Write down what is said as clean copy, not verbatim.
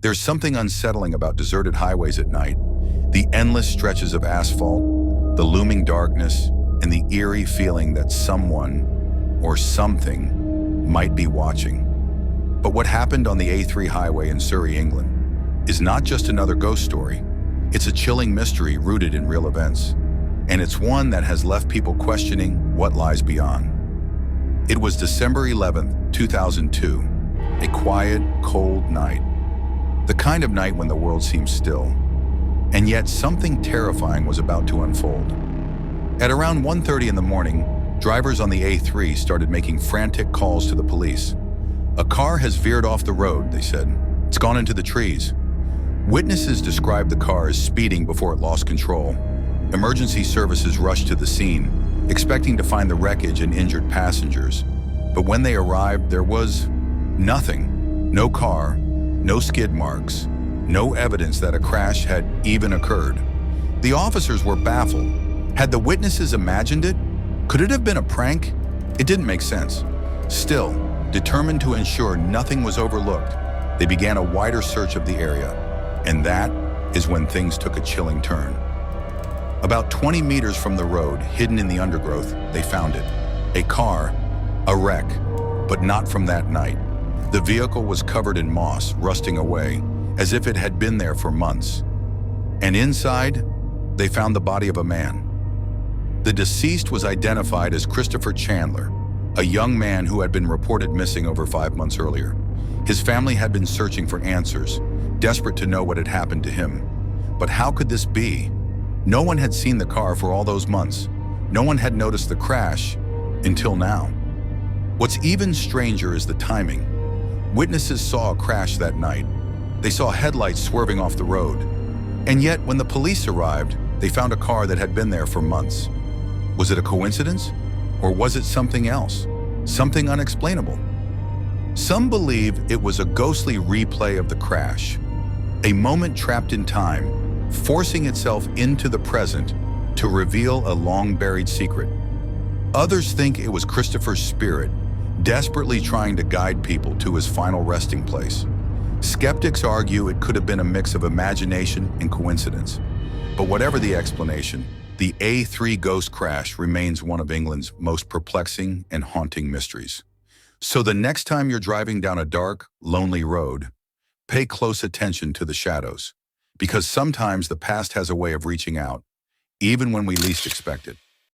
There's something unsettling about deserted highways at night. The endless stretches of asphalt, the looming darkness, and the eerie feeling that someone or something might be watching. But what happened on the A3 highway in Surrey, England, is not just another ghost story. It's a chilling mystery rooted in real events. And it's one that has left people questioning what lies beyond. It was December 11th, 2002, a quiet, cold night. The kind of night when the world seems still. And yet something terrifying was about to unfold. At around 1:30 in the morning, drivers on the A3 started making frantic calls to the police. "A car has veered off the road," they said. "It's gone into the trees." Witnesses described the car as speeding before it lost control. Emergency services rushed to the scene, expecting to find the wreckage and injured passengers. But when they arrived, there was nothing. No car, no skid marks, no evidence that a crash had even occurred. The officers were baffled. Had the witnesses imagined it? Could it have been a prank? It didn't make sense. Still, determined to ensure nothing was overlooked, they began a wider search of the area. And that is when things took a chilling turn. About 20 meters from the road, hidden in the undergrowth, they found it. A car, a wreck, but not from that night. The vehicle was covered in moss, rusting away, as if it had been there for months. And inside, they found the body of a man. The deceased was identified as Christopher Chandler, a young man who had been reported missing over 5 months earlier. His family had been searching for answers, desperate to know what had happened to him. But how could this be? No one had seen the car for all those months. No one had noticed the crash until now. What's even stranger is the timing. Witnesses saw a crash that night. They saw headlights swerving off the road. And yet, when the police arrived, they found a car that had been there for months. Was it a coincidence? Or was it something else? Something unexplainable? Some believe it was a ghostly replay of the crash. A moment trapped in time, forcing itself into the present to reveal a long-buried secret. Others think it was Christopher's spirit, desperately trying to guide people to his final resting place. Skeptics argue it could have been a mix of imagination and coincidence. But whatever the explanation, the A3 ghost crash remains one of England's most perplexing and haunting mysteries. So the next time you're driving down a dark, lonely road, pay close attention to the shadows, because sometimes the past has a way of reaching out, even when we least expect it.